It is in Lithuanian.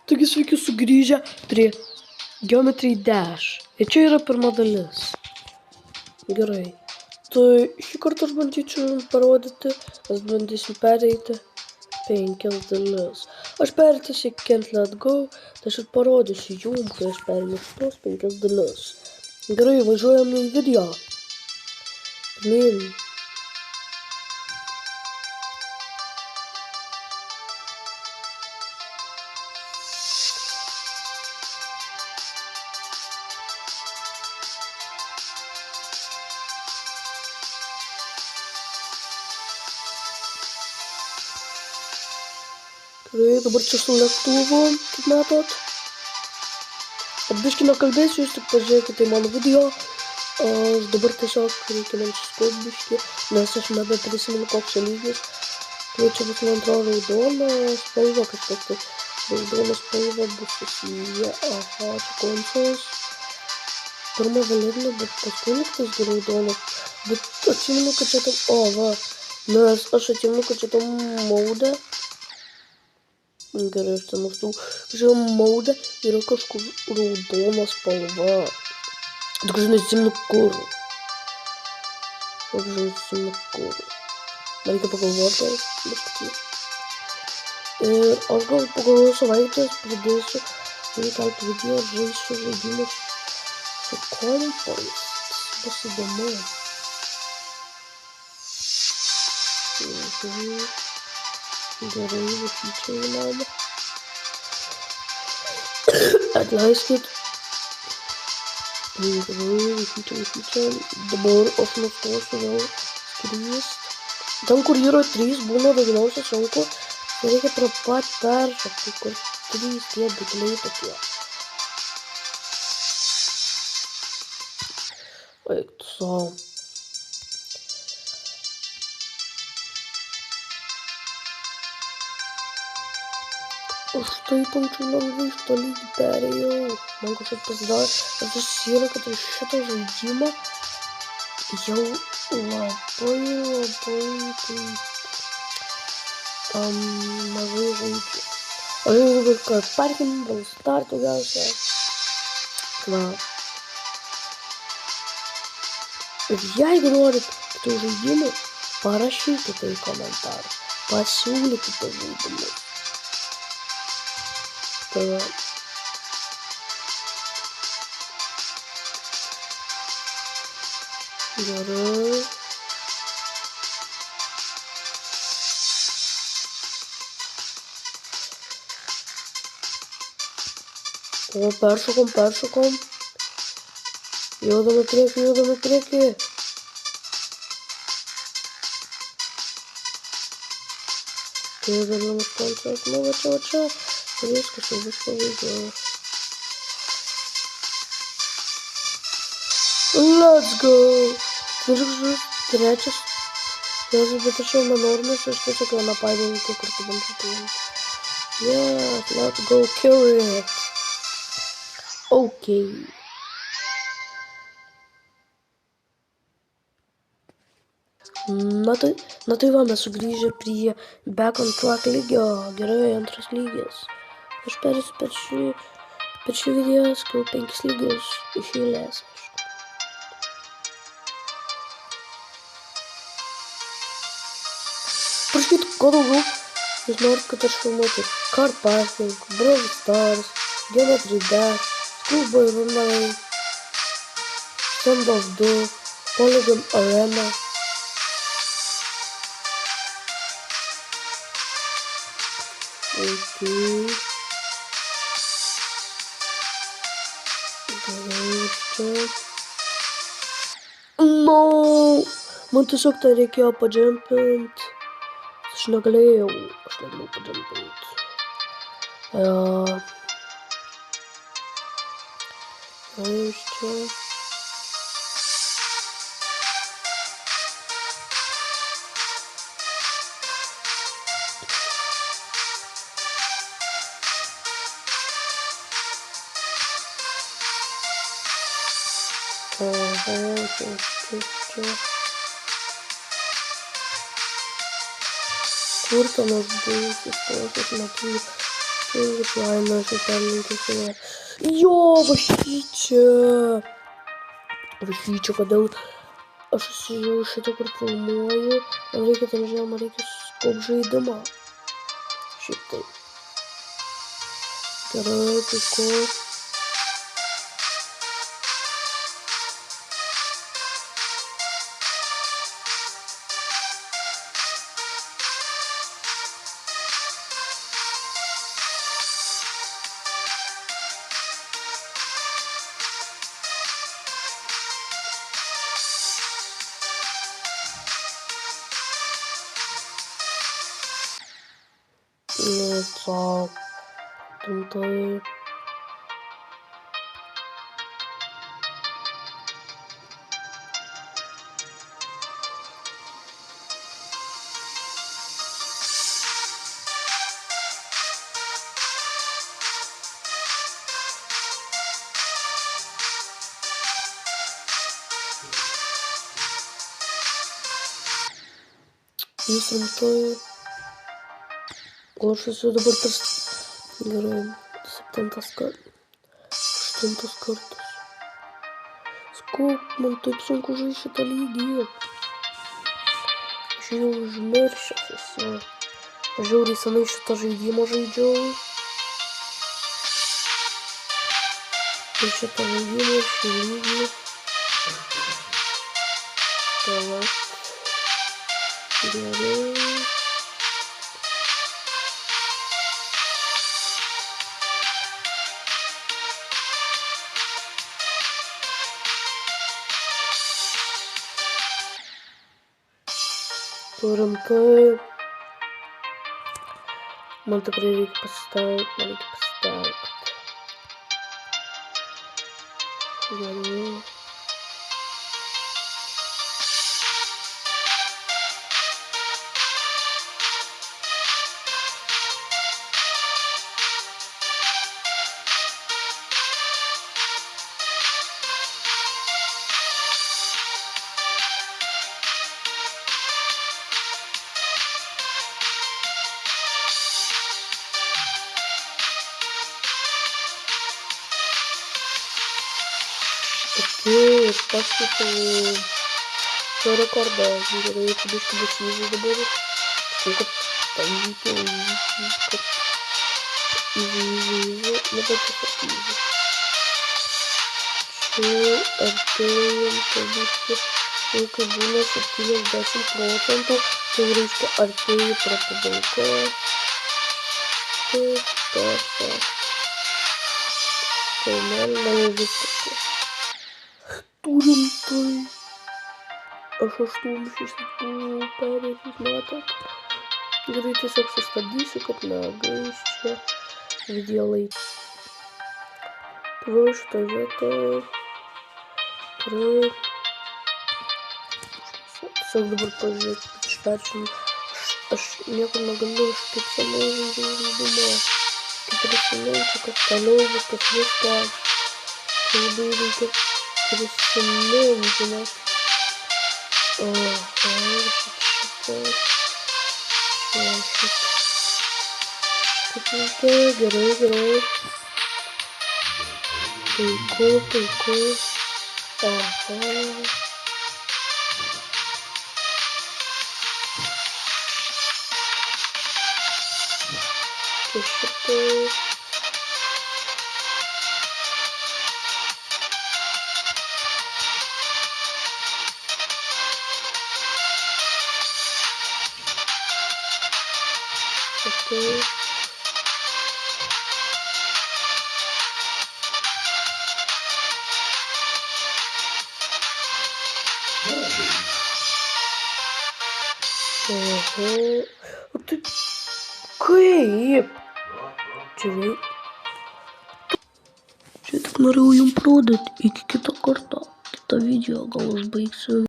Taigi sveiki sugrįžę prie Geometry Dash. Ir čia yra pirma dalis. Gerai. Tai šį kartą aš bandyčiau jums parodyti, mes bandysim pereiti 5 dalis. Aš perėsiu į Can't Let Go, tai aš ir parodysiu jums, kai aš perėsiu tos 5 dalis. Gerai, važiuojam į video. Pirmyn. Gerai, dabar čia su lėktuvu, kaip matot. Biškį nekalbėsiu, jūs tik pažiūrėkite į mano video. Aš dabar tiesiog reikia man suskauti biškį, nes aš nebeprisimenu koks čia lygis. Tai čia bus man atrodo raudona spalva, kažkas tai raudona spalva bus susiję. Aha, čia konsoles. Pirma violetinė, bet paskui liktas raudona. Bet atsimenu, kad čia tam, o va, nes aš atsimenu, kad čia tam mauda. Gerai, aš ten mąstau, žiūrėjau, mauda yra kažkur raudona spalva. Tik aš neatsimenu kur. Aš neatsimenu kur. Man reikia pagalvoti, biškutį. Ir aš gal pagalvoju savaitės pradėsiu kelti video, žaisiu žaidimus su kompais. Bus įdomu. Gerai, vatyčia į namą. Atleiskit. Gerai, vatyčia. Dabar aš nustosiu vėl skrist. Ten, kur yra 3, būna dažniausiai sunku. Tai reikia prie pat peržakti, kur 3 tie buteliai tokie. Eik tu savo. Aš taip anksčiau lengvai iš to lygį perėjau. Man kažkaip pasidarė, kad aš yra, kad aš šitą žaidimą jau labai taip mažai žaidžiu. Aš jau dabar kad parkim, gal startų gausia. Va. Ir jeigu norit kitų žaidimų, parašykite į komentarus. Pasiūlykite žaidimus. Tai gerai. O, peršokom. Judam į priekį. Tai dar nenustančias, nu va čia. Ir viskas jau bus pabaiga. Let's go! Ir trečias. Bet aš jau nenoriu, nes aš tiesiog vieną paėdinį kartu bandžiu paimti. Yes, let's go kill it. Okay. Na tai va, mes sugrįžę prie Back on Track lygio. Gerai, 2 lygis. Aš perėsiu per šį video, skau 5 lygius iš eilės. Prašykit, ko daugiau jūs norit, kad aš filmuotų Car Parking, Brawl Stars, Geometry Dash, Schoolboy Runaway, Standoff 2, Polygon Arena. Okay. No! Man tiesiog tai reikėjo padžempint. Aš negalėjau padžempint. Čia. Kur ten aš buvau, aš neturiu Звичайно, що там не. Йо, вахіча! Вахіча, коли... А що сижу, що так пропоную? Марійка, там же Марійка скобжа і дома. Що ти? Короче, коп. Ну, так. Там-то... Если то... Лучше сюда будет героем. Септантаскар. Штантаскартус. Сколько монтепсонку уже еще талиги. Еще уже мерщится. Жюри саны еще тоже иди, может и Джоу. Еще тоже иди, может и Лиги. Так. Герой. ТРМП. Монтепрерик поставить, Марик поставить. Герой. Окей, ставьте все рекорда. Герои тебе, чтобы снизу добавить. Сколько там изи. Надо писать изи. Че, артелем, побудьте. Ссылка бонус, активен 10%. Теоретика артели, пропаданка. Нормальная выставка. Турин-той. А что он сейчас перед говорите, сок стадисок от нагрузки сделай. Твой что это? Трой. Сок добро позже почитать, аж некуда галушки самой думаю. Пересменчик остального космоса. Как пересменчик. Герой. Прикол. Ага. Что? Окей. Ого. А ты... Кейп! Чего? Че так нарыл им продать? И какие-то карта. Это видео, голос боится.